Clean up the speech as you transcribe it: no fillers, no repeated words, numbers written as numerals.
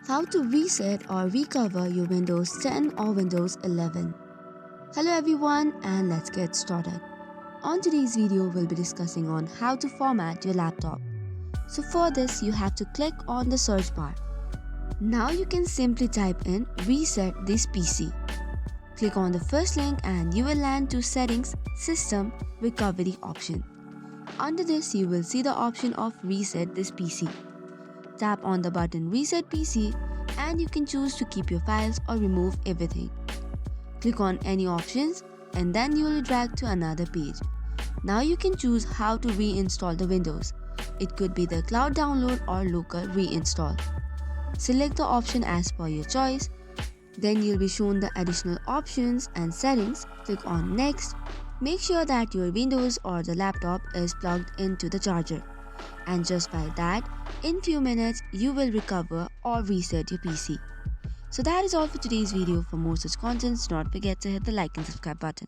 How to reset or recover your Windows 10 or Windows 11. Hello everyone, and let's get started. On today's video, we'll be discussing on how to format your laptop. So for this, you have to click on the search bar. Now you can simply type in reset this PC. Click on the first link and you will land to settings, system, recovery option. Under this, you will see the option of reset this PC. Tap on the button reset PC and you can choose to keep your files or remove everything. Click on any options and then you will be dragged to another page. Now you can choose how to reinstall the Windows. It could be the cloud download or local reinstall. Select the option as per your choice. Then you'll be shown the additional options and settings. Click on next. Make sure that your Windows or the laptop is plugged into the charger. And just by that, in few minutes, you will recover or reset your PC. So that is all for today's video. For more such contents, do not forget to hit the like and subscribe button.